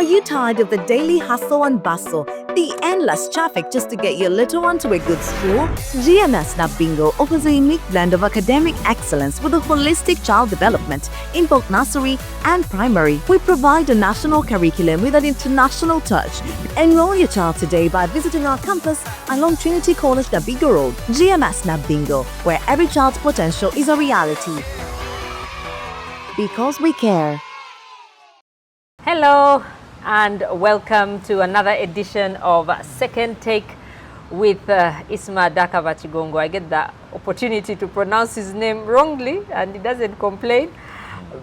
you tired of the daily hustle and bustle, the endless traffic just to get your little one to a good school? GMS Snap Bingo offers a unique blend of academic excellence with a holistic child development in both nursery and primary. We provide a national curriculum with an international touch. Enroll your child today by visiting our campus along Trinity College, Dabigo Road. GMS Snap Bingo, where every child's potential is a reality. Because we care. Hello and welcome to another edition of Second Take with Isma Dakavachigongo. I get the opportunity to pronounce his name wrongly and he doesn't complain.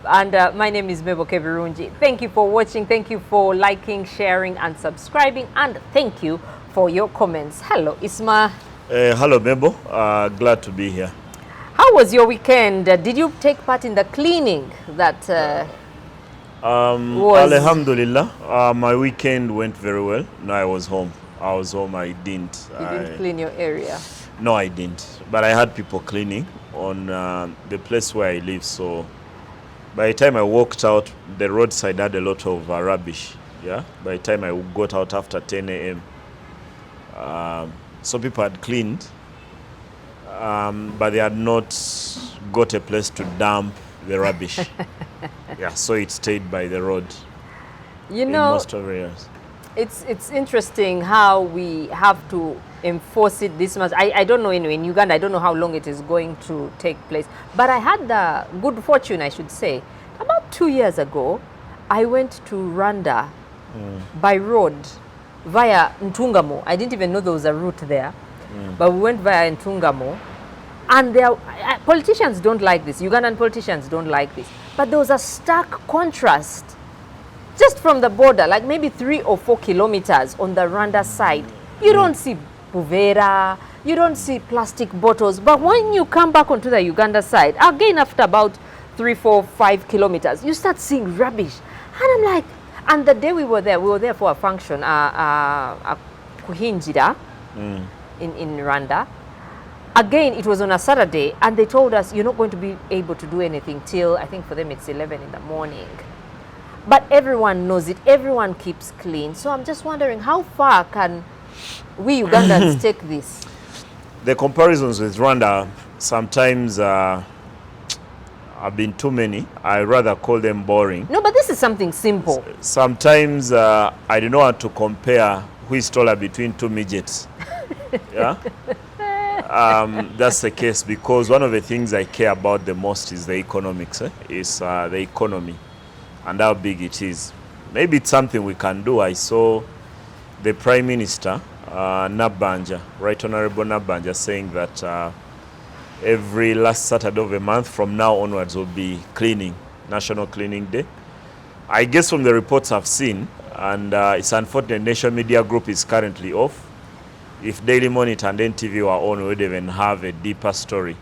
And my name is Mebo Kevirunji. Thank you for watching, thank you for liking, sharing and subscribing, and thank you for your comments. Hello Isma. Hello Mebo, glad to be here. How was your weekend? Did you take part in the cleaning that Alhamdulillah, my weekend went very well. No, I was home. I didn't. You didn't clean your area? No, I didn't. But I had people cleaning on the place where I live. So by the time I walked out, the roadside had a lot of rubbish. Yeah. By the time I got out after 10 a.m., so people had cleaned, but they had not got a place to dump the rubbish. Yeah, so it stayed by the road. You know, in most areas. It's interesting how we have to enforce it this much. I don't know in Uganda, I don't know how long it is going to take place. But I had the good fortune, I should say. About 2 years ago, I went to Rwanda by road via Ntungamo. I didn't even know there was a route there. But we went via Ntungamo. And politicians don't like this. Ugandan politicians don't like this. But there was a stark contrast just from the border, like maybe 3 or 4 kilometers on the Rwanda side. You don't see Buvera, you don't see plastic bottles. But when you come back onto the Uganda side, again after about 3, 4, 5 kilometers, you start seeing rubbish. And I'm like, and the day we were there for a function, a Kuhinjira in Rwanda. Again, it was on a Saturday, and they told us, you're not going to be able to do anything till, I think for them it's 11 in the morning. But everyone knows it, everyone keeps clean. So I'm just wondering, how far can we Ugandans take this? The comparisons with Rwanda sometimes have been too many. I rather call them boring. No, but this is something simple. Sometimes I don't know how to compare who is taller between two midgets. Yeah. That's the case because one of the things I care about the most is the economics, is the economy and how big it is. Maybe it's something we can do. I saw the Prime Minister, Nabanja, Right Honorable Nabanja, saying that every last Saturday of the month from now onwards will be cleaning, National Cleaning Day. I guess from the reports I've seen, and it's unfortunate Nation Media Group is currently off. If Daily Monitor and NTV were on, we would even have a deeper story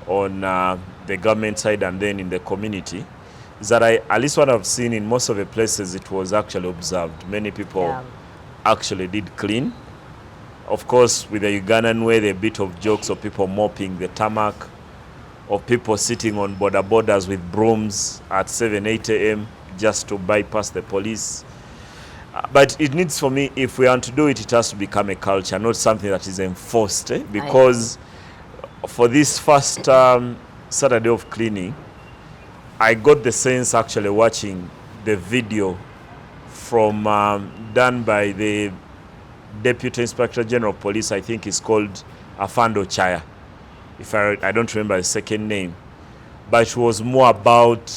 on the government side and then in the community. Is that at least what I've seen in most of the places, it was actually observed. Many people actually did clean. Of course, with the Ugandan way, there are a bit of jokes of people mopping the tarmac, of people sitting on border borders with brooms at 7, 8 a.m. just to bypass the police. But it needs, for me, if we want to do it, it has to become a culture, not something that is enforced. Because for this first Saturday of cleaning, I got the sense actually watching the video from done by the Deputy Inspector General of Police, I think it's called Afando Chaya. If I don't remember the second name. But it was more about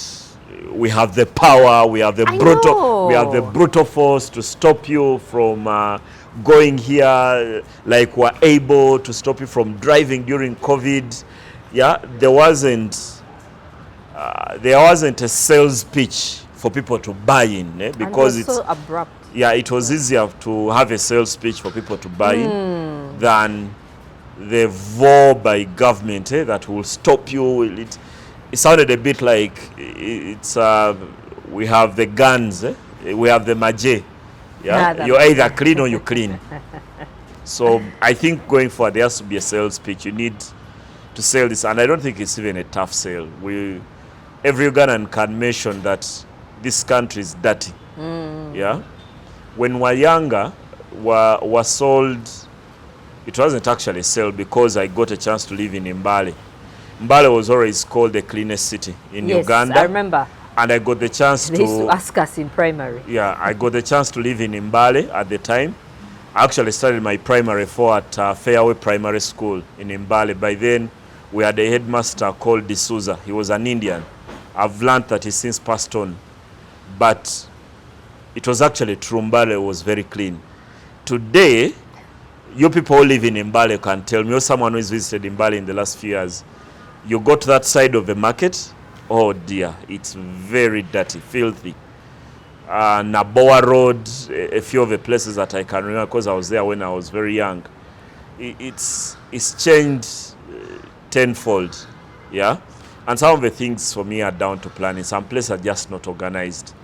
we have the power, we have the brutal force to stop you from going here, like we're able to stop you from driving during COVID. Yeah, there wasn't a sales pitch for people to buy in, because it's so abrupt. Yeah, it was easier to have a sales pitch for people to buy in than the vow by government that will stop you. It sounded a bit like it's we have the guns, we have the maje. Yeah, you're either clean or you clean. So I think going forward there has to be a sales pitch. You need to sell this, and I don't think it's even a tough sale. Every Ugandan can mention that this country is dirty. Yeah, when we're younger, were sold. It wasn't actually sold because I got a chance to live in Mbale. Mbale was always called the cleanest city in Uganda. I remember. And I got the chance they used to ask us in primary. Yeah, I got the chance to live in Mbale at the time. I actually started my primary 4 at Fairway Primary School in Mbale. By then, we had a headmaster called D'Souza. He was an Indian. I've learned that he's since passed on. But it was actually true. Mbale was very clean. Today, you people who live in Mbale can tell me, or someone who has visited Mbale in the last few years, you go to that side of the market, oh dear, it's very dirty, filthy. Naboa Road, a few of the places that I can remember because I was there when I was very young. It's changed tenfold, yeah? And some of the things for me are down to planning. Some places are just not organized.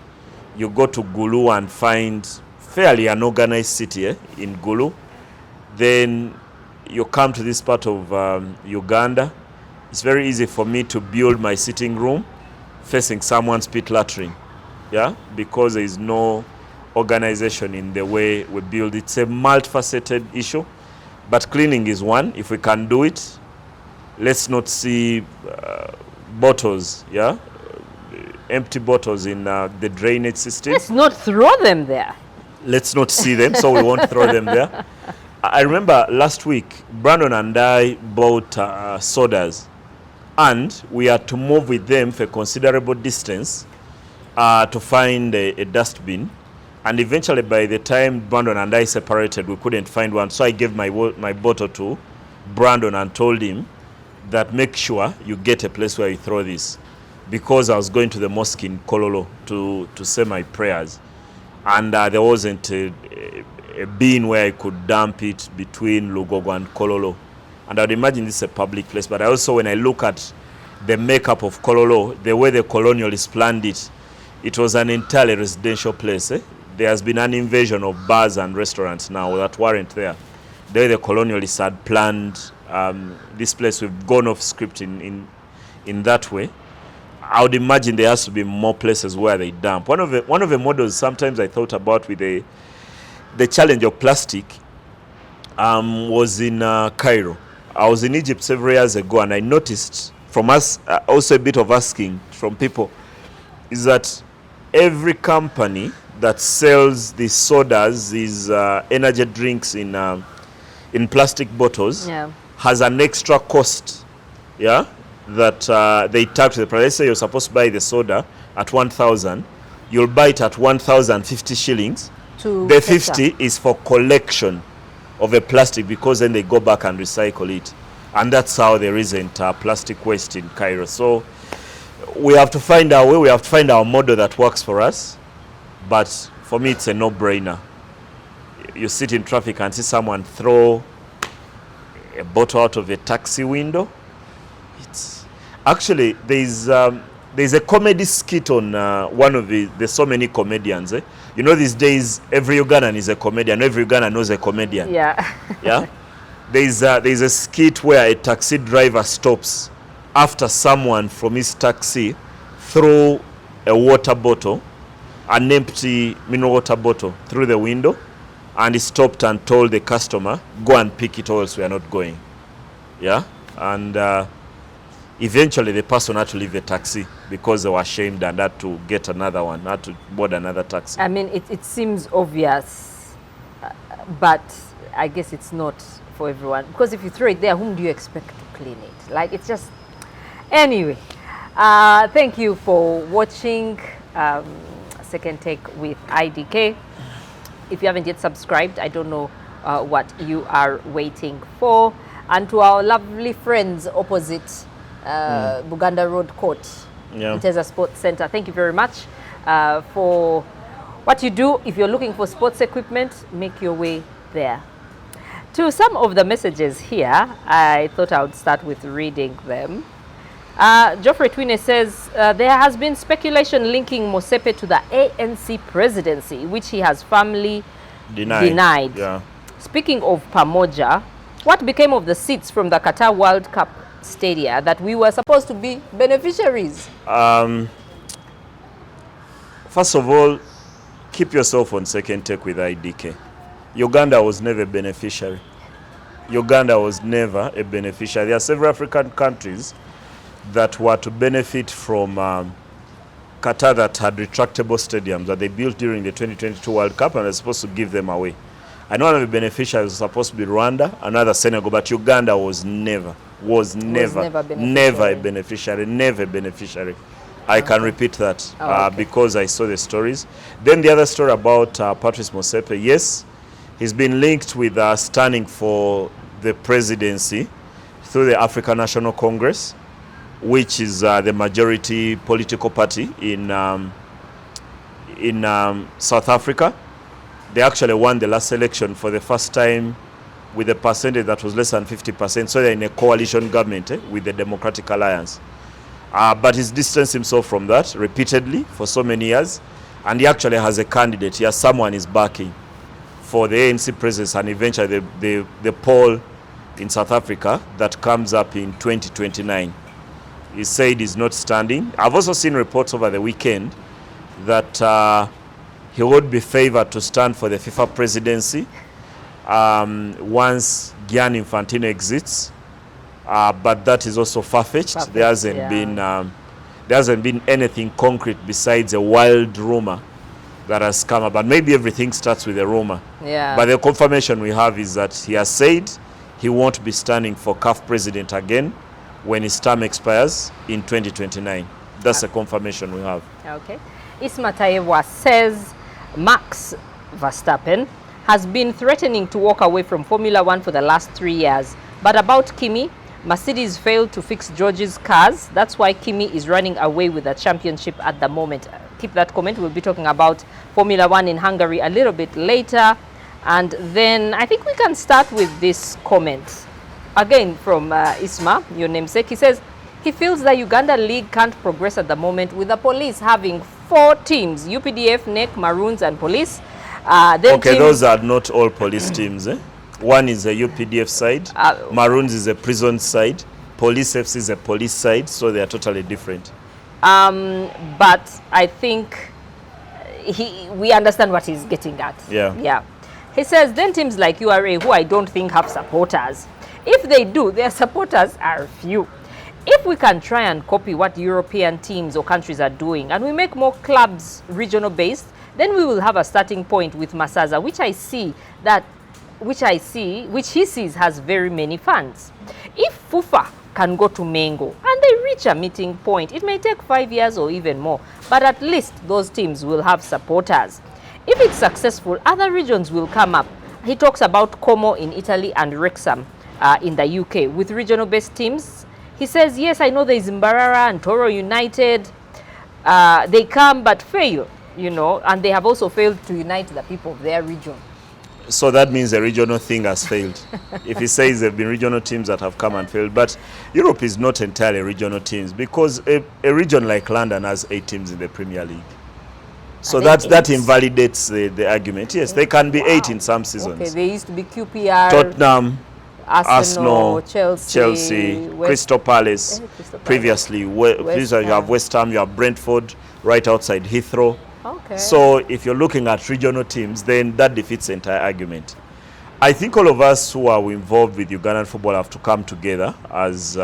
You go to Gulu and find fairly unorganized city in Gulu. Then you come to this part of Uganda. It's very easy for me to build my sitting room facing someone's pit latrine, yeah, because there is no organization in the way we build. It's a multifaceted issue, but cleaning is one. If we can do it, let's not see bottles, yeah, empty bottles in the drainage system. Let's not throw them there. Let's not see them, so we won't throw them there. I remember last week, Brandon and I bought sodas, and we had to move with them for a considerable distance to find a dustbin. And eventually, by the time Brandon and I separated, we couldn't find one. So I gave my bottle to Brandon and told him that make sure you get a place where you throw this, because I was going to the mosque in Kololo to say my prayers, and there wasn't a bin where I could dump it between Lugogo and Kololo. And I'd imagine this is a public place, but I also, when I look at the makeup of Kololo, the way the colonialists planned it, it was an entirely residential place. There has been an invasion of bars and restaurants now that weren't there. The way the colonialists had planned this place, we've gone off script in that way. I would imagine there has to be more places where they dump. One of the models sometimes I thought about with the challenge of plastic was in Cairo. I was in Egypt several years ago, and I noticed from us, also a bit of asking from people, is that every company that sells these sodas, these energy drinks in plastic bottles, Yeah. has an extra cost, yeah, that they tag to the price. Let's say you're supposed to buy the soda at 1,000, you'll buy it at 1,050 shillings. The 50 is for collection of a plastic, because then they go back and recycle it. And that's how there isn't plastic waste in Cairo. So we have to find our way, we have to find our model that works for us. But for me, it's a no-brainer. You sit in traffic and see someone throw a bottle out of a taxi window. It's actually, there's a comedy skit on one of there's so many comedians. You know, these days every Ugandan is a comedian. Every Ugandan knows a comedian. Yeah. Yeah. There's a skit where a taxi driver stops after someone from his taxi threw a water bottle, an empty mineral water bottle, through the window, and he stopped and told the customer, "Go and pick it, or else we are not going." Yeah. And eventually the person had to leave the taxi because they were ashamed and had to get another one, had to board another taxi. I mean, it seems obvious, but I guess it's not for everyone. Because if you throw it there, whom do you expect to clean it? Like, it's just... Anyway, thank you for watching Second Take with IDK. If you haven't yet subscribed, I don't know what you are waiting for. And to our lovely friends opposite Buganda Road Court, Nteza Sports Center, thank you very much for what you do. If you're looking for sports equipment, make your way there. To some of the messages here, I thought I would start with reading them. Geoffrey Twine says, there has been speculation linking Mosepe to the ANC presidency, which he has firmly denied. Yeah. Speaking of Pamoja, what became of the seats from the Qatar World Cup stadia that we were supposed to be beneficiaries? First of all, keep yourself on Second Take with IDK. Uganda was never a beneficiary. Uganda was never a beneficiary. There are several African countries that were to benefit from Qatar that had retractable stadiums that they built during the 2022 World Cup, and they're supposed to give them away. And one of the beneficiaries was supposed to be Rwanda, another Senegal, but Uganda was never a beneficiary. I can repeat that because I saw the stories. Then the other story about Patrice Motsepe, yes, he's been linked with standing for the presidency through the African National Congress, which is the majority political party in South Africa. They actually won the last election for the first time with a percentage that was less than 50%. So they're in a coalition government with the Democratic Alliance. But he's distanced himself from that repeatedly for so many years. And he actually has a candidate. He has someone he's backing for the ANC presidency, and eventually the poll in South Africa that comes up in 2029. He said he's not standing. I've also seen reports over the weekend that he would be favored to stand for the FIFA presidency once Gianni Infantino exits, but that is also far-fetched. There hasn't been anything concrete besides a wild rumor that has come up. But maybe everything starts with a rumor. Yeah. But the confirmation we have is that he has said he won't be standing for CAF president again when his term expires in 2029. That's the confirmation we have. Okay. Isma Tayewa says Max Verstappen has been threatening to walk away from Formula One for the last 3 years. But about Kimi, Mercedes failed to fix George's cars. That's why Kimi is running away with the championship at the moment. Keep that comment. We'll be talking about Formula One in Hungary a little bit later. And then I think we can start with this comment. Again from Isma, your namesake. He says he feels the Uganda League can't progress at the moment with the police having 4 teams, UPDF, NEC, Maroons and police. Okay, those are not all police teams. One is a UPDF side, Maroons is a prison side, Police FC is a police side, so they are totally different. But I think we understand what he's getting at. Yeah. He says then teams like URA, who I don't think have supporters, if they do, their supporters are few. If we can try and copy what European teams or countries are doing and we make more clubs regional based, then we will have a starting point with Masaza, which he sees has very many fans. If FUFA can go to Mengo and they reach a meeting point, it may take 5 years or even more, but at least those teams will have supporters. If it's successful, other regions will come up. He talks about Como in Italy and Wrexham in the UK with regional-based teams. He says, yes, I know there is Mbarara and Toro United. They come but fail, and they have also failed to unite the people of their region. So that means the regional thing has failed. If he says there have been regional teams that have come and failed, but Europe is not entirely regional teams because a region like London has 8 teams in the Premier League. So that invalidates the argument. Yes, they can be 8 in some seasons. Okay, there used to be QPR, Tottenham, Arsenal, Chelsea, Crystal Palace. Previously, you have West Ham, you have Brentford right outside Heathrow. Okay. So if you're looking at regional teams, then that defeats the entire argument. I think all of us who are involved with Ugandan football have to come together as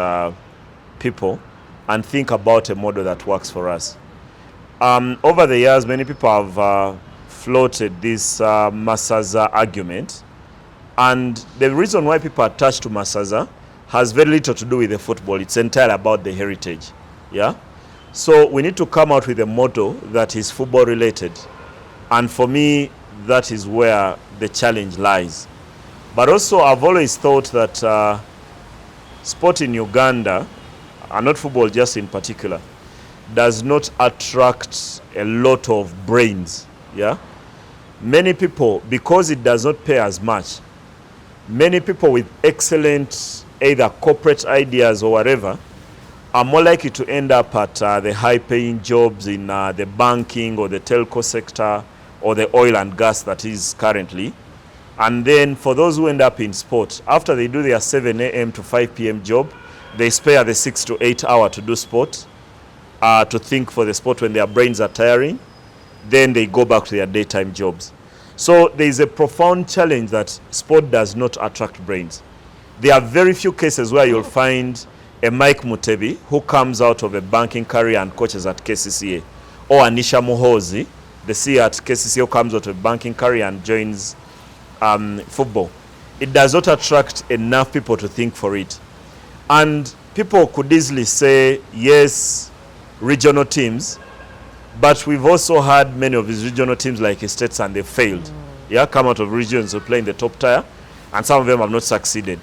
people and think about a model that works for us. Over the years, many people have floated this Masaza argument. And the reason why people are attached to Masaza has very little to do with the football. It's entirely about the heritage. Yeah? So we need to come out with a motto that is football related. And for me, that is where the challenge lies. But also, I've always thought that sport in Uganda, and not football just in particular, does not attract a lot of brains. Yeah? Many people, because it does not pay as much, many people with excellent either corporate ideas or whatever are more likely to end up at the high-paying jobs in the banking or the telco sector or the oil and gas that is currently. And then for those who end up in sport, after they do their 7 a.m. to 5 p.m. job, they spare the 6 to 8 hour to do sport, to think for the sport when their brains are tiring. then they go back to their daytime jobs. So there is a profound challenge that sport does not attract brains. There are very few cases where you'll find a Mike Mutebi who comes out of a banking career and coaches at KCCA, or Anisha Muhozi, the CEO at KCCA, who comes out of a banking career and joins football. It does not attract enough people to think for it. And people could easily say, yes, regional teams, but we've also had many of these regional teams like Estates and they failed. Yeah, come out of regions to play in the top tier, and some of them have not succeeded.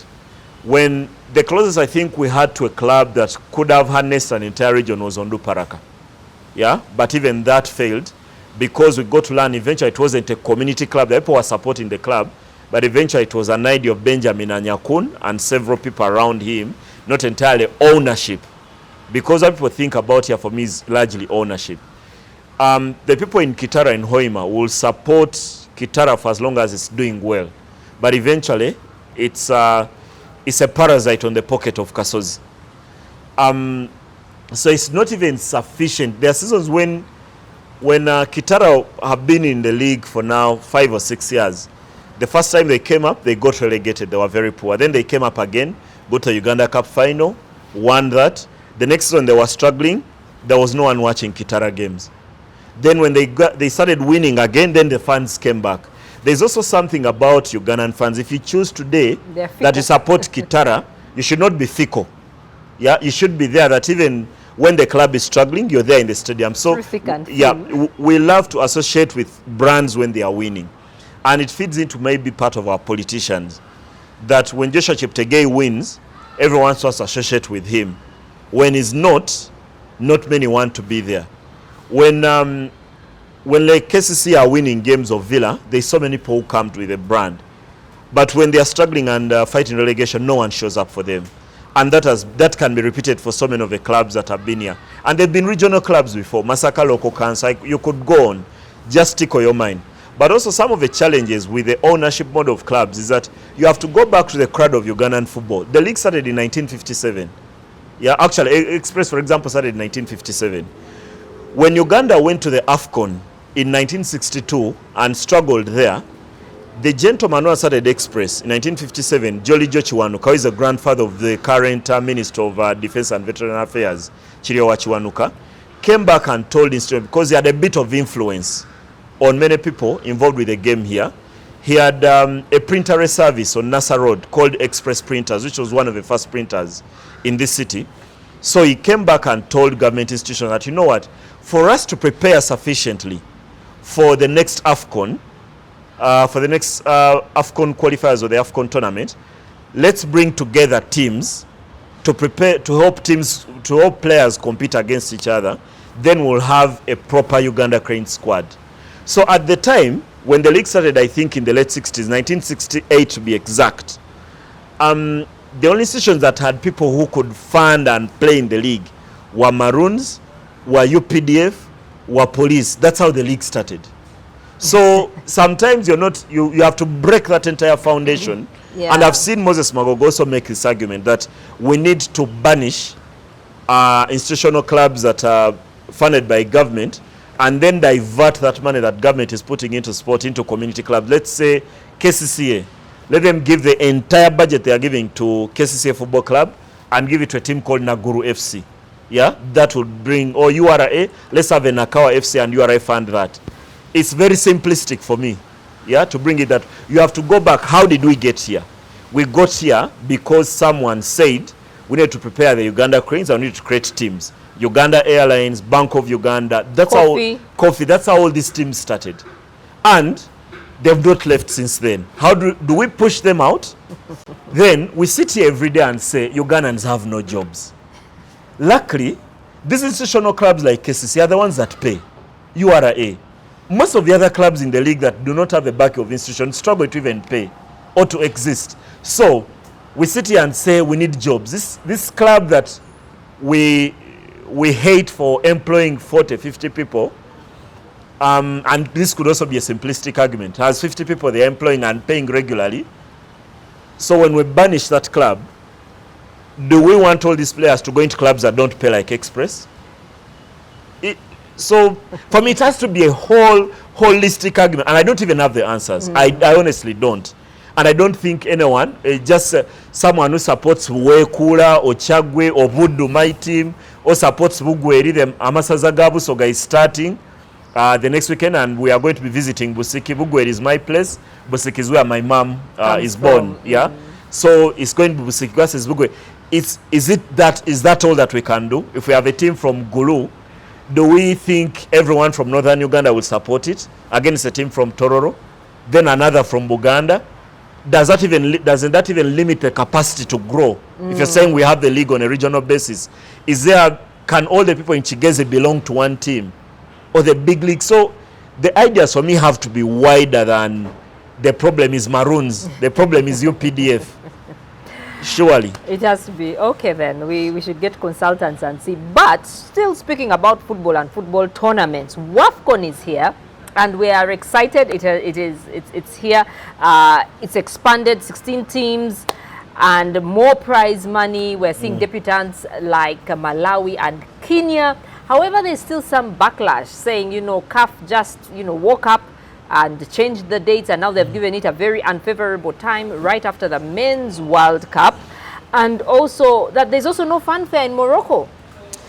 When the closest I think we had to a club that could have harnessed an entire region was Ondu Paraka. Yeah, but even that failed because we got to learn eventually it wasn't a community club. The people were supporting the club, but eventually it was an idea of Benjamin Anyakun and several people around him, not entirely ownership. Because what people think about here for me is largely ownership. The people in Kitara and Hoima will support Kitara for as long as it's doing well. But eventually, it's a parasite on the pocket of Kasozi. So it's not even sufficient. There are seasons when Kitara have been in the league for now 5 or 6 years. The first time they came up, they got relegated. They were very poor. Then they came up again, got to Uganda Cup final, won that. The next season they were struggling. There was no one watching Kitara games. Then when they started winning again, then the fans came back. There's also something about Ugandan fans. If you choose today that you support Kitara, you should not be fickle. Yeah, you should be there that even when the club is struggling, you're there in the stadium. So yeah, we love to associate with brands when they are winning. And it feeds into maybe part of our politicians that when Joshua Cheptegei wins, everyone wants to associate with him. When he's not many want to be there. When like KCC are winning games of Villa, there's so many people who come with a brand. But when they are struggling and fighting relegation, no one shows up for them. And that can be repeated for so many of the clubs that have been here. And they've been regional clubs before. Masaka Local Council, you could go on. Just tickle your mind. But also some of the challenges with the ownership model of clubs is that you have to go back to the crowd of Ugandan football. The league started in 1957. Yeah, actually, Express, for example, started in 1957. When Uganda went to the AFCON in 1962 and struggled there, the gentleman who started Express in 1957, Jolly Chiwanuka, who is the grandfather of the current Minister of Defense and Veteran Affairs, Chiriowa Chiwanuka, came back and told his story because he had a bit of influence on many people involved with the game here. He had a printer service on Nasa Road called Express Printers, which was one of the first printers in this city. So he came back and told government institutions that, you know what, for us to prepare sufficiently for the next AFCON, AFCON qualifiers or the AFCON tournament, let's bring together teams to prepare, to help players compete against each other. Then we'll have a proper Uganda Cranes squad. So at the time, when the league started, I think in the late 60s, 1968 to be exact, the only institutions that had people who could fund and play in the league were Maroons, were UPDF, were police. That's how the league started. So sometimes you have to break that entire foundation. Yeah. And I've seen Moses Magogo also make this argument that we need to banish institutional clubs that are funded by government and then divert that money that government is putting into sport into community clubs. Let's say KCCA. Let them give the entire budget they are giving to KCCA Football Club and give it to a team called Naguru FC. Yeah, that would bring, or URA, let's have a Nakawa FC and URA fund that. It's very simplistic for me, yeah, to bring it that. You have to go back. How did we get here? We got here because someone said we need to prepare the Uganda Cranes and we need to create teams. Uganda Airlines, Bank of Uganda, that's Coffee, that's how all these teams started. And they've not left since then. How do we push them out? Then we sit here every day and say Ugandans have no jobs. Luckily, these institutional clubs like KCC are the ones that pay. URA. Most of the other clubs in the league that do not have a backing of institutions struggle to even pay or to exist. So we sit here and say we need jobs. This club that we hate for employing 40, 50 people, and this could also be a simplistic argument, has 50 people they're employing and paying regularly. So when we banish that club, do we want all these players to go into clubs that don't pay like Express? So for me, it has to be a holistic argument, and I don't even have the answers. I honestly don't. And I don't think anyone, just someone who supports Wekula or Chagwe or Vudu, my team, or supports Bugweri, the Amasaza Gabusoga is starting the next weekend, and we are going to be visiting Busiki. Bugweri is my place. Busiki is where my mom is born. Yeah, so it's going to be Busiki versus Bugweri. Is that all that we can do? If we have a team from Gulu, do we think everyone from northern Uganda will support it against a team from Tororo, then another from Buganda? Doesn't that even limit the capacity to grow? If you're saying we have the league on a regional basis, can all the people in Chigeze belong to one team or the big league? So the ideas for me have to be wider than the problem is Maroons, the problem is UPDF. Surely it has to be. Okay, then we should get consultants and see. But still speaking about football and football tournaments, WAFCON is here. And we are excited. It's here. It's expanded, 16 teams and more prize money. We're seeing debutants like Malawi and Kenya. However, there's still some backlash saying, CAF just, woke up and changed the dates, and now they've given it a very unfavorable time right after the Men's World Cup. And also that there's also no fanfare in Morocco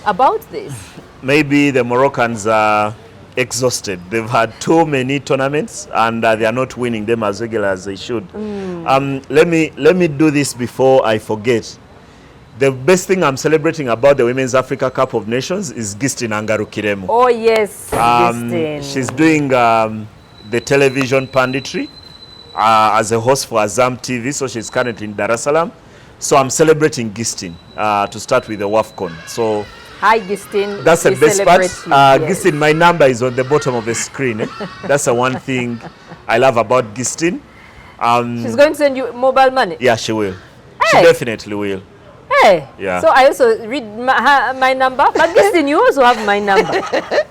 about this. Maybe the Moroccans are exhausted. They've had too many tournaments, and they are not winning them as regular as they should. Let me do this before I forget. The best thing I'm celebrating about the Women's Africa Cup of Nations is Gistin Angarukiremu. Oh yes, Gistin. She's doing the television punditry as a host for Azam TV, so she's currently in Dar es Salaam. So I'm celebrating Gistin to start with the WAFCON. So hi, Gistin. That's the best part. Yes. Gistin, my number is on the bottom of the screen. That's the one thing I love about Gistin. She's going to send you mobile money? Yeah, she will. Hey. She definitely will. Hey. Yeah. So I also read my number. But Gistin, you also have my number.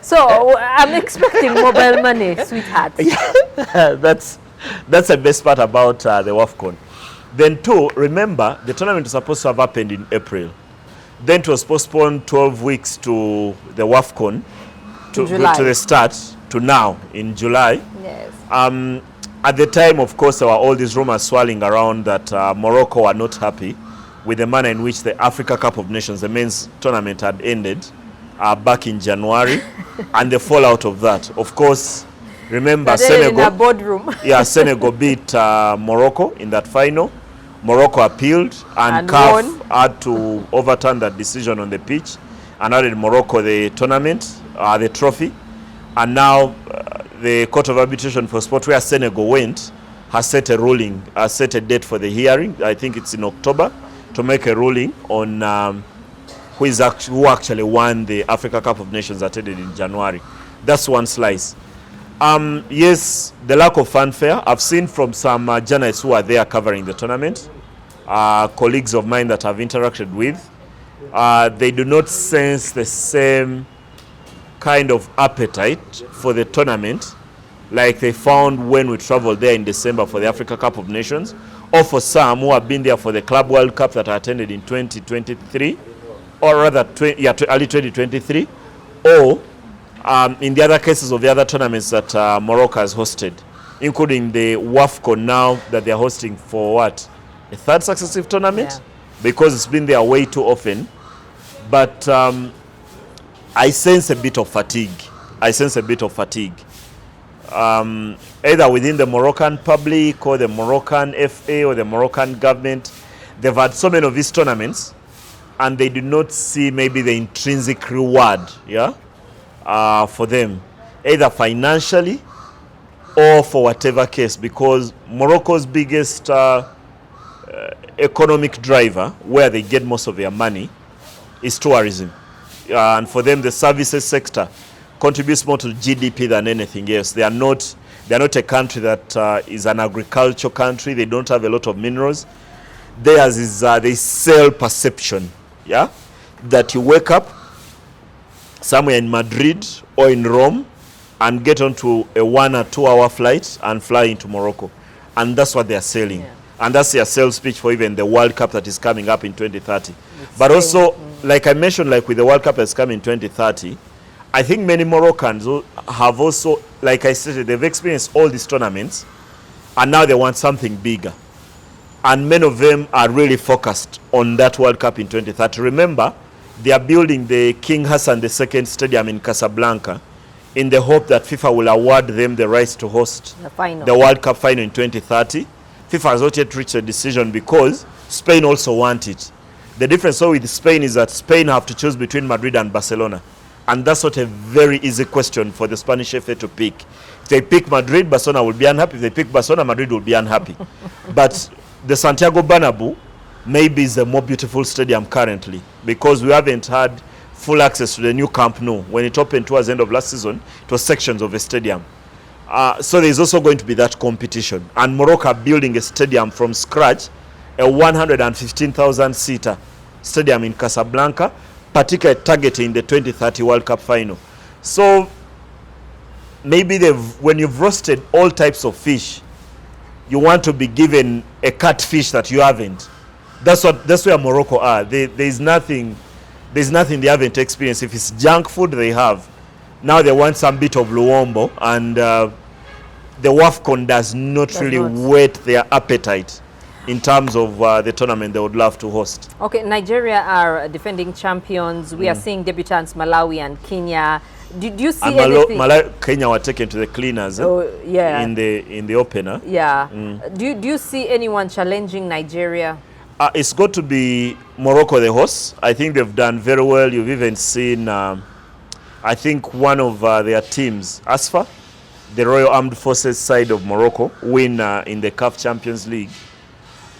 So I'm expecting mobile money, sweetheart. Yeah. That's the best part about the WAFCON. Then two, remember, the tournament was supposed to have happened in April. Then it was postponed 12 weeks to the WAFCON, to the start, to now, in July. Yes. At the time, of course, there were all these rumors swirling around that Morocco were not happy with the manner in which the Africa Cup of Nations, the men's tournament, had ended back in January, and the fallout of that. Of course, remember Senegal. In a boardroom. Yeah, Senegal beat Morocco in that final. Morocco appealed, and CAF had to overturn that decision on the pitch and added Morocco the tournament, the trophy. And now the Court of Arbitration for Sport, where Senegal went, has set a ruling, has set a date for the hearing. I think it's in October, to make a ruling on who actually won the Africa Cup of Nations that ended in January. That's one slice. Yes, the lack of fanfare. I've seen from some journalists who are there covering the tournament, colleagues of mine that I've interacted with, they do not sense the same kind of appetite for the tournament like they found when we traveled there in December for the Africa Cup of Nations, or for some who have been there for the Club World Cup that I attended in 2023, or rather early 2023, or in the other cases of the other tournaments that Morocco has hosted, including the WAFCON now that they are hosting for what? A third successive tournament? Yeah. Because it's been there way too often. But I sense a bit of fatigue. Either within the Moroccan public or the Moroccan FA or the Moroccan government. They've had so many of these tournaments, and they do not see maybe the intrinsic reward, for them, either financially or for whatever case, because Morocco's biggest economic driver, where they get most of their money, is tourism. And for them, the services sector contributes more to GDP than anything else. They are not a country that is an agricultural country. They don't have a lot of minerals. Theirs is they sell perception, that you wake up somewhere in Madrid or in Rome and get onto a 1 or 2 hour flight and fly into Morocco. And that's what they are selling. Yeah. And that's their sales pitch for even the World Cup that is coming up in 2030. But also, like I mentioned, like with the World Cup that's coming in 2030, I think many Moroccans have also, like I said, they've experienced all these tournaments, and now they want something bigger. And many of them are really focused on that World Cup in 2030. Remember, they are building the King Hassan II Stadium in Casablanca in the hope that FIFA will award them the rights to host the World Cup final in 2030. FIFA has not yet reached a decision because Spain also want it. The difference with Spain is that Spain have to choose between Madrid and Barcelona. And that's not a very easy question for the Spanish FA to pick. If they pick Madrid, Barcelona will be unhappy. If they pick Barcelona, Madrid will be unhappy. But the Santiago Bernabeu maybe is the more beautiful stadium currently, because we haven't had full access to the new Camp Nou. When it opened towards the end of last season, it was sections of a stadium. So there's also going to be that competition. And Morocco are building a stadium from scratch, a 115,000 seater stadium in Casablanca, particularly targeting the 2030 World Cup final. So maybe when you've roasted all types of fish, you want to be given a catfish that you haven't. That's where Morocco are. There's nothing they haven't experienced. If it's junk food, they have. Now they want some bit of luombo, and the WAFCON does not really whet their appetite in terms of the tournament they would love to host. Okay, Nigeria are defending champions. We are seeing debutants Malawi and Kenya. Did you see anything? Kenya were taken to the cleaners yeah. in the opener. Yeah. Do you see anyone challenging Nigeria? It's got to be Morocco the host. I think they've done very well. You've even seen, I think, one of their teams, ASFA, the Royal Armed Forces side of Morocco, win in the CAF Champions League.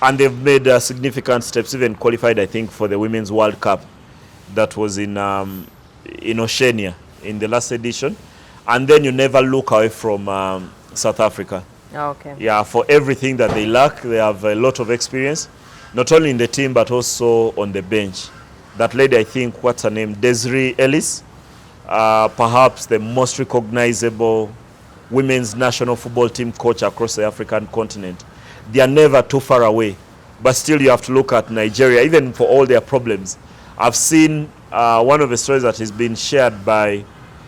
And they've made significant steps, even qualified, I think, for the Women's World Cup that was in Oceania in the last edition. And then you never look away from South Africa. Okay. Yeah, for everything that they lack, they have a lot of experience, not only in the team, but also on the bench. That lady, I think, what's her name? Desiree Ellis, perhaps the most recognizable women's national football team coach across the African continent. They are never too far away, but still you have to look at Nigeria, even for all their problems. I've seen one of the stories that has been shared by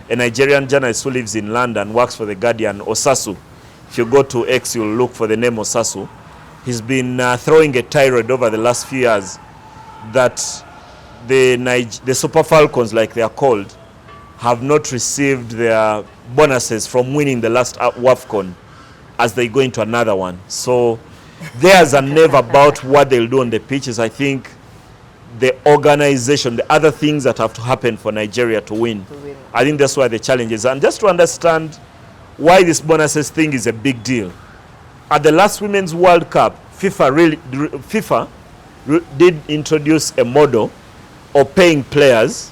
a Nigerian journalist who lives in London, works for The Guardian, Osasu. If you go to X, you'll look for the name Osasu. He's been throwing a tirade over the last few years that the Super Falcons, like they are called, have not received their bonuses from winning the last WAFCON as they go into another one. So theirs are never about what they'll do on the pitches. I think the organization, the other things that have to happen for Nigeria to win. I think that's why the challenge is. And just to understand why this bonuses thing is a big deal. At the last Women's World Cup, FIFA did introduce a model of paying players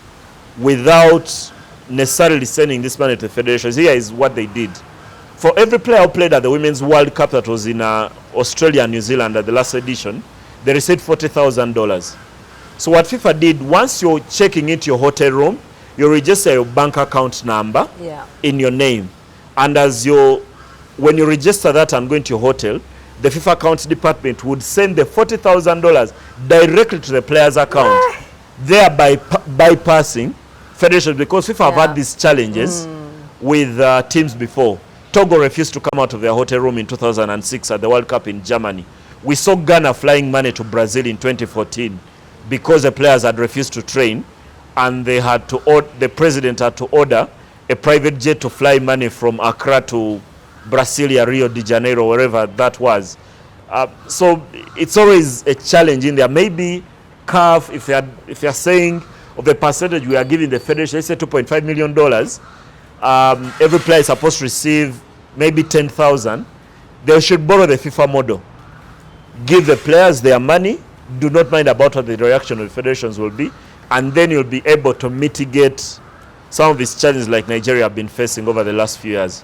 without necessarily sending this money to the federations. Here is what they did. For every player who played at the Women's World Cup that was in Australia and New Zealand at the last edition, they received $40,000. So what FIFA did, once you're checking into your hotel room, you register your bank account number in your name. And when you register that and go into your hotel, the FIFA accounts department would send the $40,000 directly to the player's account, thereby bypassing federations, because FIFA have had these challenges with teams before. Togo refused to come out of their hotel room in 2006 at the World Cup in Germany. We saw Ghana flying money to Brazil in 2014 because the players had refused to train, and the president had to order a private jet to fly money from Accra to Brasilia, Rio de Janeiro, wherever that was. So it's always a challenge in there. Maybe CAF, if you're saying of the percentage we are giving the federation, let's say $2.5 million, every player is supposed to receive maybe 10,000. They should borrow the FIFA model. Give the players their money, do not mind about what the reaction of the federations will be, and then you'll be able to mitigate some of these challenges like Nigeria have been facing over the last few years.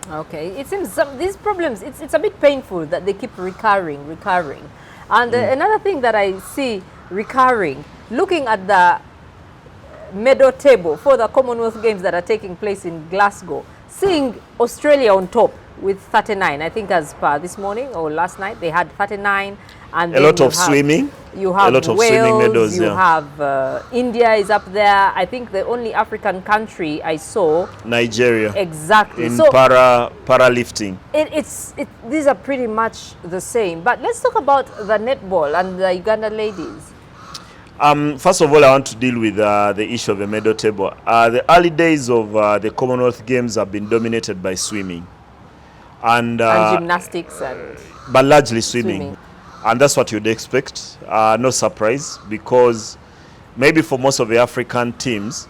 Okay, it seems these problems, it's a bit painful that they keep recurring. And another thing that I see recurring, looking at the medal table for the Commonwealth Games that are taking place in Glasgow, seeing Australia on top, with 39. I think as per this morning or last night, they had 39. And a lot of swimming. You have a lot of Wales, swimming medals. you have India is up there. I think the only African country I saw. Nigeria. Exactly. In so para-lifting. These are pretty much the same. But let's talk about the netball and the Uganda ladies. First of all, I want to deal with the issue of the medal table. The early days of the Commonwealth Games have been dominated by swimming. And gymnastics. But largely swimming. And that's what you'd expect. No surprise, because maybe for most of the African teams,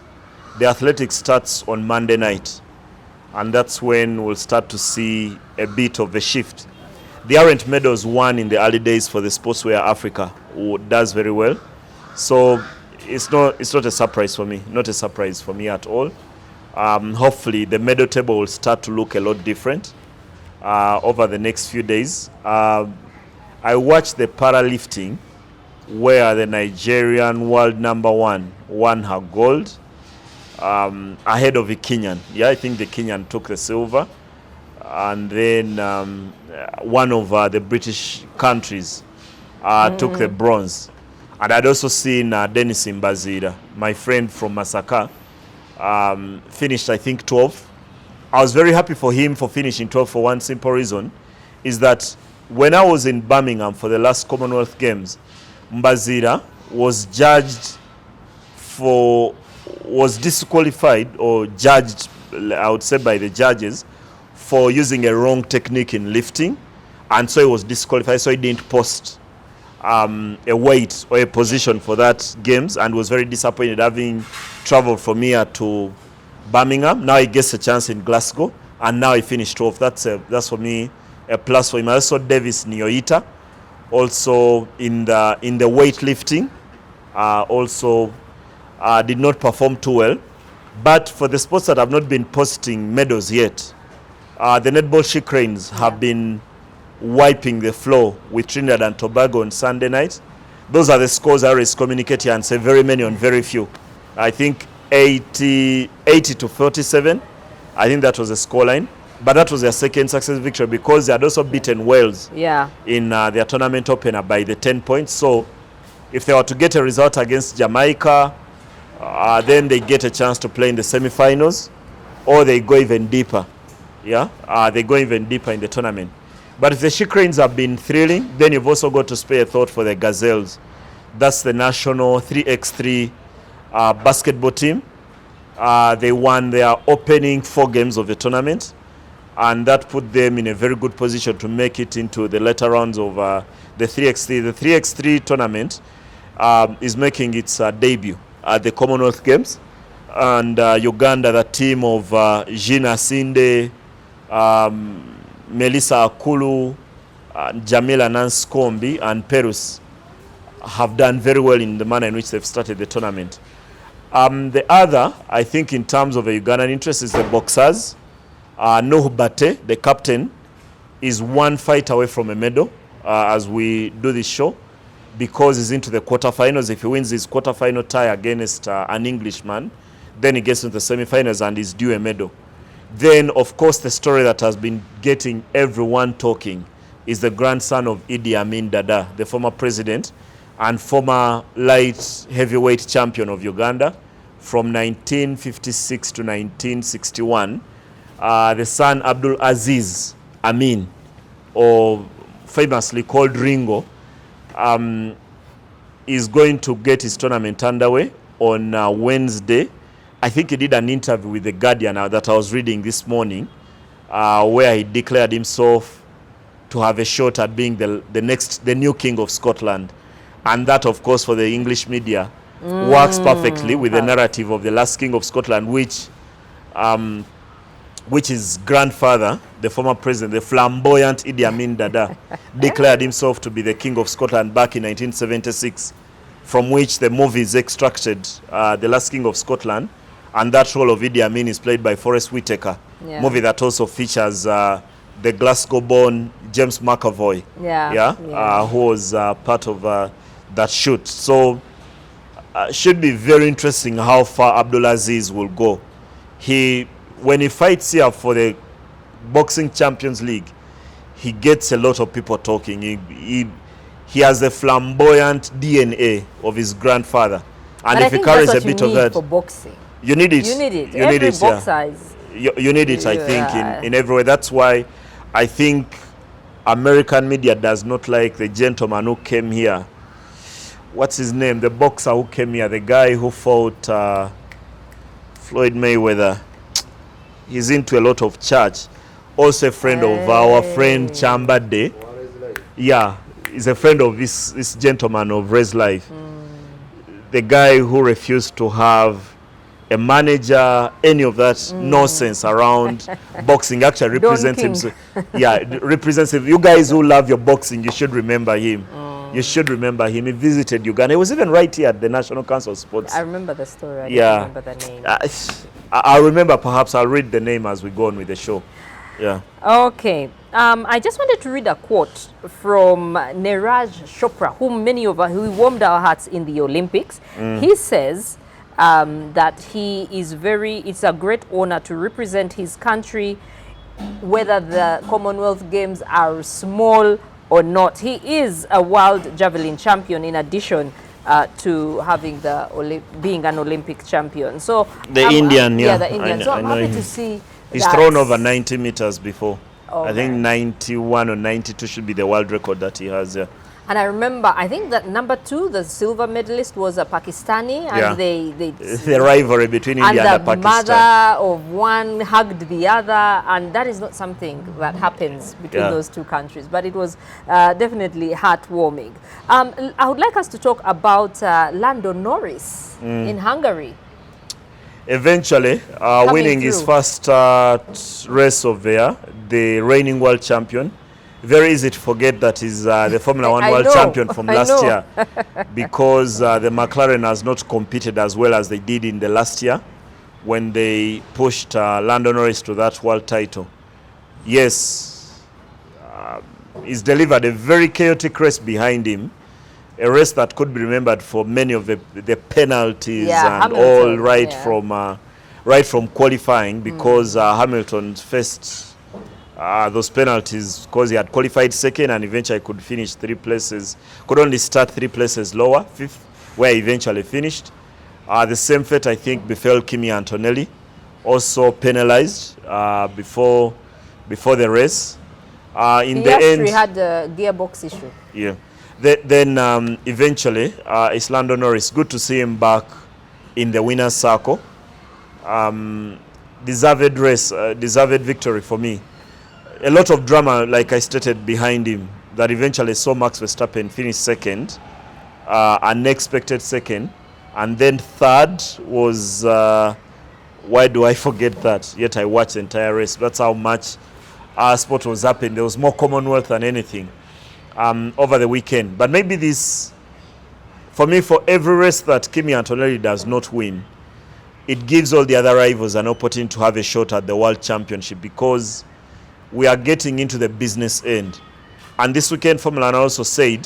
the athletics starts on Monday night. And that's when we'll start to see a bit of a shift. The aren't medals won in the early days for the Sportswear Africa, who does very well. So it's not a surprise for me, not a surprise for me at all. Hopefully the medal table will start to look a lot different over the next few days. I watched the paralifting where the Nigerian world number one won her gold ahead of the Kenyan. Yeah, I think the Kenyan took the silver. And then one of the British countries took the bronze. And I'd also seen Dennis Mbazira, my friend from Masaka, finished, I think, 12th. I was very happy for him for finishing 12th for one simple reason, is that when I was in Birmingham for the last Commonwealth Games, Mbazira was disqualified or judged, I would say, by the judges for using a wrong technique in lifting. And so he was disqualified, so he didn't post a weight or a position for that games, and was very disappointed having traveled from here to Birmingham. Now he gets a chance in Glasgow, and now he finished 12th. That's for me a plus for him. I also Davis Nyoita, also in the weightlifting, also did not perform too well. But for the sports that have not been posting medals yet, the netball she cranes have been wiping the floor with Trinidad and Tobago on Sunday night. Those are the scores I always communicate here and say very many on very few. I think 80 to 47. I think that was the scoreline. But that was their second success victory, because they had also beaten Wales in their tournament opener by the 10 points. So if they were to get a result against Jamaica, then they get a chance to play in the semi-finals, or they go even deeper. They go even deeper in the tournament. But if the She Cranes have been thrilling, then you've also got to spare a thought for the Gazelles. That's the national 3x3 basketball team. They won their opening 4 games of the tournament, and that put them in a very good position to make it into the later rounds of the 3x3. The 3x3 tournament is making its debut at the Commonwealth Games. And Uganda, the team of Gina Sinde, Melissa Akulu, Jamila Nanskombi, and Perus, have done very well in the manner in which they've started the tournament. The other, I think, in terms of a Ugandan interest, is the boxers. Nuhu Bate, the captain, is one fight away from a medal as we do this show, because he's into the quarterfinals. If he wins his quarterfinal tie against an Englishman, then he gets into the semi-finals and is due a medal. Then, of course, the story that has been getting everyone talking is the grandson of Idi Amin Dada, the former president and former light heavyweight champion of Uganda from 1956 to 1961. The son, Abdul Aziz Amin, or famously called Ringo, is going to get his tournament underway on Wednesday. I think he did an interview with The Guardian that I was reading this morning, where he declared himself to have a shot at being the new king of Scotland. And that, of course, for the English media, works perfectly with the narrative of the last king of Scotland, which his grandfather, the former president, the flamboyant Idi Amin Dada, declared himself to be the king of Scotland back in 1976, from which the movie is extracted, The Last King of Scotland. And that role of Idi Amin is played by Forrest Whitaker, movie that also features the Glasgow-born James McAvoy, who was part of that shoot. So should be very interesting how far Abdulaziz will go. When he fights here for the Boxing Champions League, he gets a lot of people talking. He has the flamboyant DNA of his grandfather, and But if he I think carries that's a what bit you of need that, for boxing. you need it. You need it. You Every need it. boxer is. You need it. I think in every way. That's why I think American media does not like the gentleman who came here. What's his name? The boxer who came here, the guy who fought Floyd Mayweather. He's into a lot of church. Also a friend of our friend Chambade. Yeah, he's a friend of this gentleman of Res Life. The guy who refused to have a manager, any of that nonsense around boxing, actually represents him. Yeah, represents him. You guys who love your boxing, you should remember him. You should remember him. He visited Uganda. He was even right here at the National Council of Sports. I remember the story. I Yeah. don't remember the name. I remember. Perhaps I'll read the name as we go on with the show. Yeah. Okay. I just wanted to read a quote from Neeraj Chopra, whom many of us, who warmed our hearts in the Olympics. He says that it's a great honor to represent his country, whether the Commonwealth Games are small or not. He is a world javelin champion in addition to having being an Olympic champion. So The Indian, yeah. the Indian. So I'm happy to see he's that. thrown over 90 meters before. Oh, I think man. 91 or 92 should be the world record that he has. Yeah. And I remember, I think that number 2, the silver medalist, was a Pakistani, and Yeah. they The rivalry between and India and the Pakistan. mother of one hugged the other, and that is not something that happens between Yeah. those two countries, but it was definitely heartwarming. I would like us to talk about Lando Norris in Hungary. Eventually, winning his through. first race of the reigning world champion. Very easy to forget that he's the Formula One I world know, champion from I last know. year, because the McLaren has not competed as well as they did in the last year when they pushed Lando Norris to that world title. Yes, he's delivered a very chaotic race behind him, a race that could be remembered for many of the penalties Yeah, and Hamilton, all right from qualifying, because Hamilton faced those penalties because he had qualified second and eventually could finish 3 places, could only start 3 places lower, 5th, where he eventually finished. The same fate, I think, befell Kimi Antonelli, also penalized before the race. In the end, had a gearbox issue. yeah. Then eventually, it's Lando Norris. Good to see him back in the winner's circle. Deserved race, deserved victory for me. A lot of drama, like I stated, behind him that eventually saw Max Verstappen finish second, unexpected second, and then third was, why do I forget that? Yet I watched the entire race. That's how much sport was happening. There was more Commonwealth than anything over the weekend. But maybe this, for me, for every race that Kimi Antonelli does not win, it gives all the other rivals an opportunity to have a shot at the World Championship, because we are getting into the business end. And this weekend, Formula One also said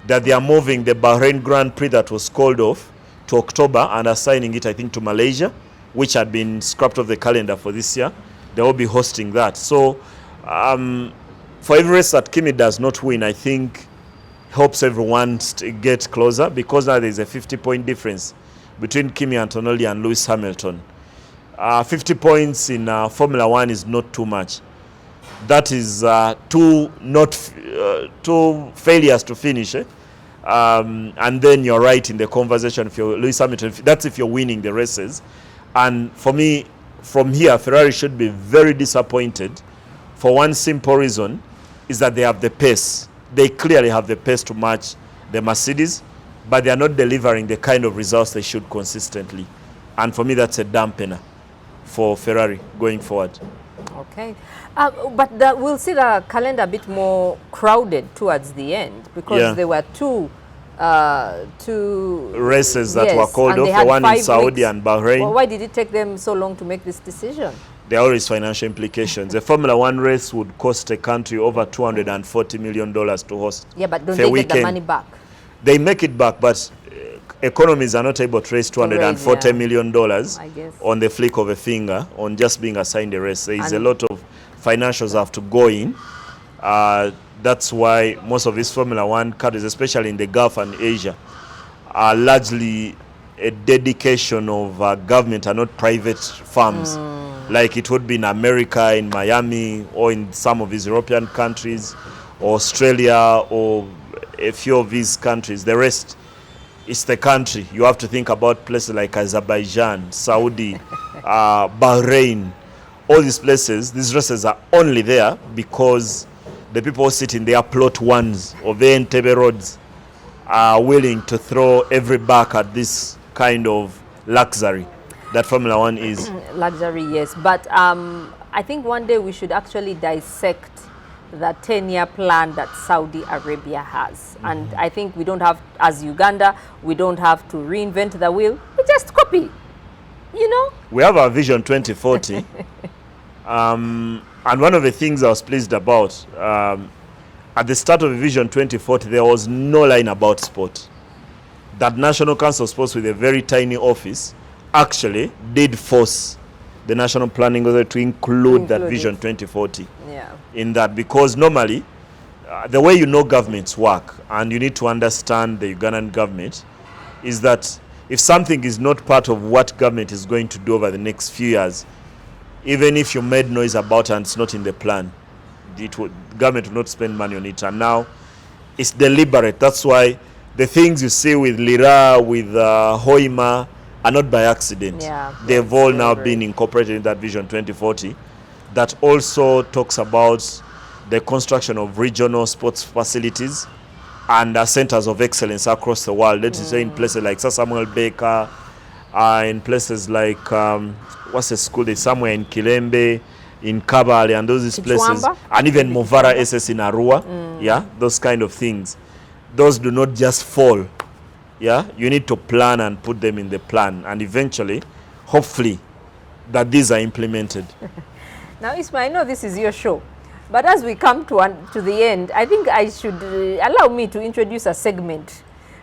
that they are moving the Bahrain Grand Prix that was called off to October and assigning it, I think, to Malaysia, which had been scrapped off the calendar for this year. They will be hosting that. So for every race that Kimi does not win, I think helps everyone get closer, because now there's a 50-point difference between Kimi Antonelli and Lewis Hamilton. 50 points in Formula One is not too much. That is two failures to finish. And then you're right in the conversation. If you're Lewis Hamilton, that's if you're winning the races. And for me, from here, Ferrari should be very disappointed for one simple reason, is that they have the pace. They clearly have the pace to match the Mercedes, but they are not delivering the kind of results they should consistently. And for me, that's a dampener for Ferrari going forward. Okay. But we'll see the calendar a bit more crowded towards the end, because there were two races that yes, were called and off, the one in Saudi weeks. and Bahrain. Well, why did it take them so long to make this decision? There are always financial implications. A Formula One race would cost a country over $240 million to host. Yeah, but don't they get the money back? They make it back, but economies are not able to raise $240 million I guess. on the flick of a finger on just being assigned a race. There is a lot of financials have to go in. That's why most of these Formula One countries, especially in the Gulf and Asia, are largely a dedication of government and not private firms, like it would be in America, in Miami, or in some of these European countries, or Australia, or a few of these countries. The rest, it's the country. You have to think about places like Azerbaijan, Saudi, Bahrain. All these places, these races are only there because the people who sit in their plot ones of the Entebbe roads are willing to throw every back at this kind of luxury that Formula One is. Luxury, yes. But I think one day we should actually dissect the 10-year plan that Saudi Arabia has. And I think we don't have, as Uganda, we don't have to reinvent the wheel. We just copy, you know? We have our Vision 2040. And one of the things I was pleased about, at the start of Vision 2040, there was no line about sport. That National Council of Sports, with a very tiny office, actually did force the National Planning Authority to include that Vision 2040 in that, because normally the way governments work, and you need to understand the Ugandan government, is that if something is not part of what government is going to do over the next few years, even if you made noise about it and it's not in the plan, government will not spend money on it. And now it's deliberate. That's why the things you see with Lira, with Hoima, are not by accident. They've all now been incorporated in that Vision 2040 that also talks about the construction of regional sports facilities and centers of excellence across the world. Let's say in places like Sir Samuel Baker, in places like, what's the school? There's somewhere in Kilembe, in Kabale, and those places. And even Movara SS in Arua. Those kind of things. Those do not just fall. You need to plan and put them in the plan, and eventually, hopefully, that these are implemented. Now, Isma, I know this is your show, but as we come to the end, I think I should allow me to introduce a segment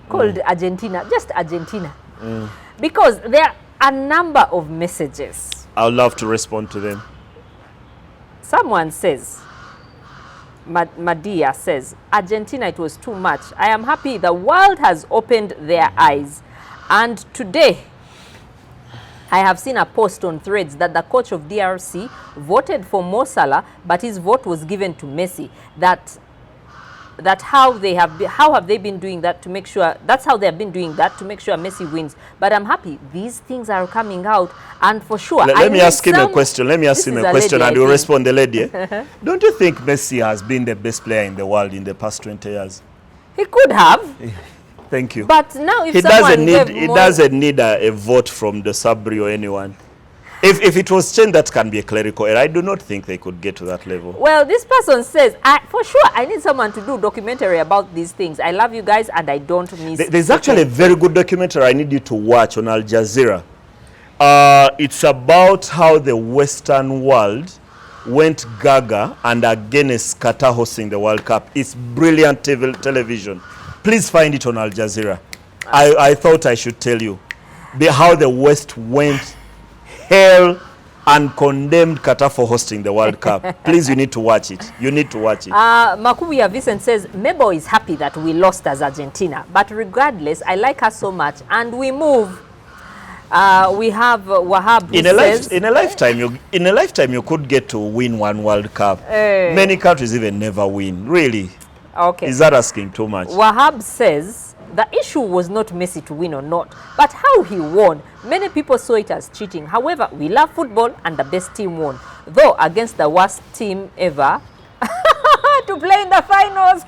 called Argentina, just Argentina, because there are a number of messages. I would love to respond to them. Someone says, Madia says, Argentina, it was too much. I am happy the world has opened their eyes. And today, I have seen a post on Threads that the coach of DRC voted for Mo Salah, but his vote was given to Messi. How have they been doing that to make sure, that's how they have been doing that to make sure Messi wins. But I'm happy these things are coming out, and for sure. Let me ask him a question. Let me ask him a question, and you'll respond, the lady. Don't you think Messi has been the best player in the world in the past 20 years? He could have. Thank you. But now if he doesn't need a vote from the Sabri or anyone. If it was changed, that can be a clerical error. I do not think they could get to that level. Well, this person says, for sure, I need someone to do documentary about these things. I love you guys, and I don't miss. There's actually a very good documentary I need you to watch on Al Jazeera. It's about how the Western world went gaga and against Qatar hosting the World Cup. It's brilliant television. Please find it on Al Jazeera. I thought I should tell you how the West went hell and condemned Qatar for hosting the World Cup. Please, you need to watch it. You need to watch it. Makubuya Vincent says, Mebo is happy that we lost as Argentina. But regardless, I like her so much. And we move. We have Wahab who says... In a lifetime, you could get to win one World Cup. Many countries even never win. Really? Okay. Is that asking too much? Wahab says, the issue was not Messi to win or not, but how he won. Many people saw it as cheating. However, we love football and the best team won. Though against the worst team ever to play in the finals.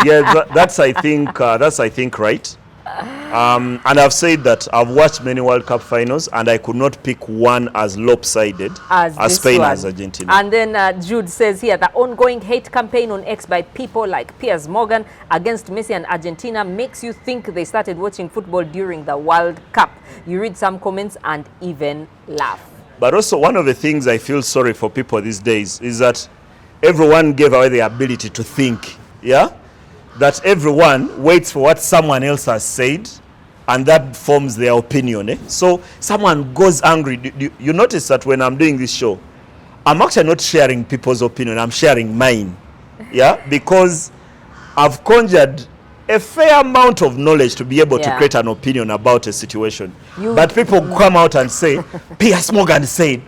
Yeah, that's I think right. And I've said that I've watched many World Cup finals and I could not pick one as lopsided as Spain as Argentina. And then Jude says here, the ongoing hate campaign on X by people like Piers Morgan against Messi and Argentina makes you think they started watching football during the World Cup. You read some comments and even laugh. But also one of the things I feel sorry for people these days is that everyone gave away the ability to think. That everyone waits for what someone else has said and that forms their opinion. So someone goes angry. You notice that when I'm doing this show, I'm actually not sharing people's opinion, I'm sharing mine. Yeah, because I've conjured a fair amount of knowledge to be able to create an opinion about a situation. But people come out and say, Piers Morgan said.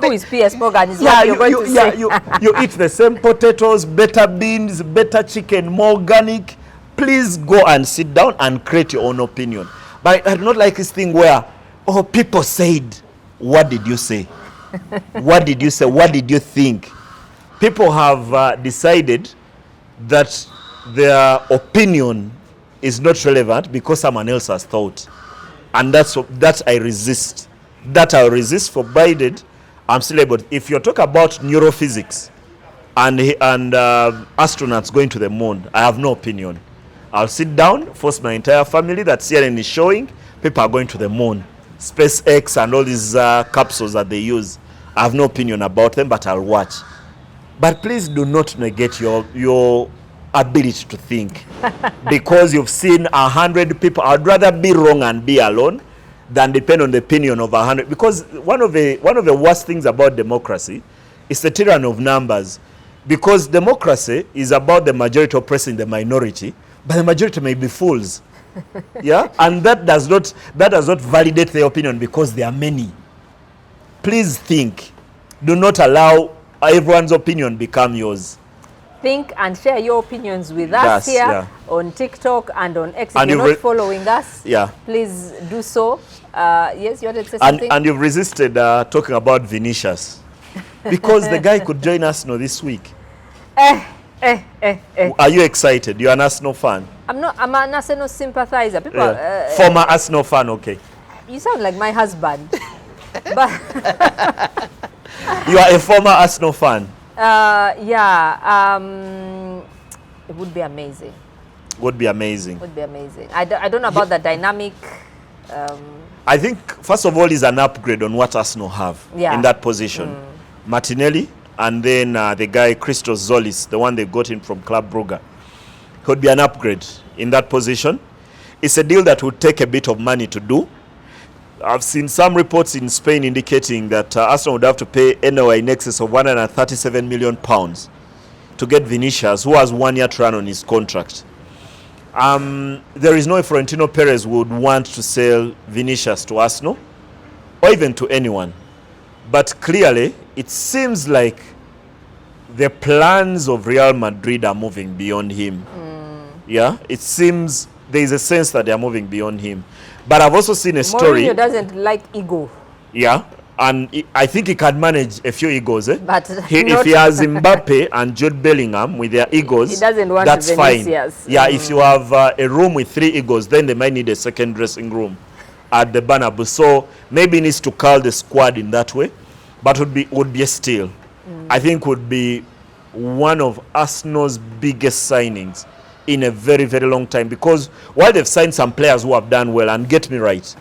Who is Piers Morgan? Is what you're going to say. You eat the same potatoes, better beans, better chicken, more organic. Please go and sit down and create your own opinion. But I do not like this thing where, oh, people said. What did you say? What did you say? What did you think? People have decided that their opinion is not relevant because someone else has thought. And that I resist. That I'll resist, provided I'm still able. If you're talking about neurophysics and astronauts going to the moon, I have no opinion. I'll sit down, force my entire family that CNN is showing, people are going to the moon. SpaceX and all these capsules that they use, I have no opinion about them, but I'll watch. But please do not negate your ability to think. Because you've seen 100 people. I'd rather be wrong and be alone than depend on the opinion of 100. Because one of the worst things about democracy is the tyranny of numbers. Because democracy is about the majority oppressing the minority, but the majority may be fools. Yeah, and that does not validate their opinion because there are many. Please think. Do not allow everyone's opinion become yours. Think and share your opinions with us here on TikTok and on X. If you're not following us, please do so. Yes, you wanted to say something? And you've resisted talking about Vinicius because the guy could join Arsenal this week. Are you excited? You're an Arsenal fan? I'm an Arsenal sympathizer. People, former Arsenal fan, okay. You sound like my husband. But you are a former Arsenal fan? It would be amazing. Would be amazing. Would be amazing. I don't know about the dynamic. I think, first of all, is an upgrade on what Arsenal have in that position. Martinelli, and then the guy Christos Zolis, the one they got in from Club Brugge, could be an upgrade in that position. It's a deal that would take a bit of money to do. I've seen some reports in Spain indicating that Arsenal would have to pay anywhere in excess of £137 million to get Vinicius, who has 1 year to run on his contract. There is no way Florentino Perez would want to sell Vinicius to Arsenal or even to anyone. But clearly, it seems like the plans of Real Madrid are moving beyond him. Yeah, it seems there is a sense that they are moving beyond him. But I've also seen a story. Mourinho doesn't like ego. Yeah, and I think he can manage a few egos. But if he has Mbappe and Jude Bellingham with their egos, he doesn't want that's fine. Yeah, if you have a room with 3 egos, then they might need a second dressing room at the Bernabeu. So maybe he needs to cull the squad in that way, but would be a steal. I think would be one of Arsenal's biggest signings in a very, very long time, because while they've signed some players who have done well, and get me right,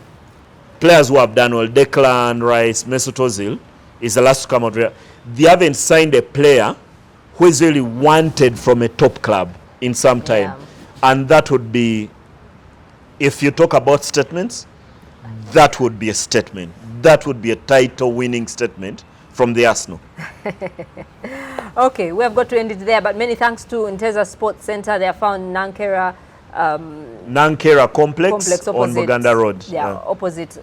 players who have done well, Declan Rice, Mesut Ozil is the last to come out. They haven't signed a player who is really wanted from a top club in some time. And that would be, if you talk about statements, that would be a statement. That would be a title-winning statement from the Arsenal. Okay, we have got to end it there, but many thanks to Nteza Sports Center. They are found Nankera Complex on Uganda Road. Opposite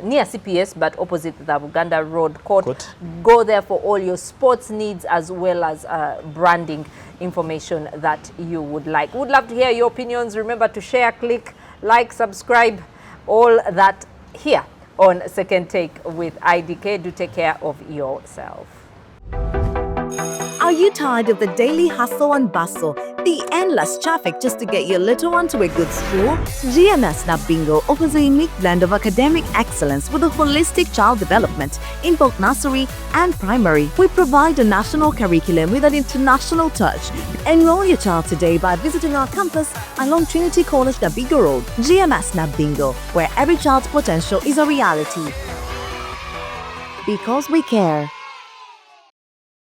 near CPS, but opposite the Uganda Road court. Go there for all your sports needs as well as branding information that you would like. Would love to hear your opinions. Remember to share, click, like, subscribe, all that here on Second Take with IDK. Do take care of yourself. Are you tired of the daily hustle and bustle, the endless traffic just to get your little one to a good school? GMS Snap Bingo offers a unique blend of academic excellence with a holistic child development in both nursery and primary. We provide a national curriculum with an international touch. Enroll your child today by visiting our campus along Trinity College, Nabigo Road. GMS Snap Bingo, where every child's potential is a reality. Because we care.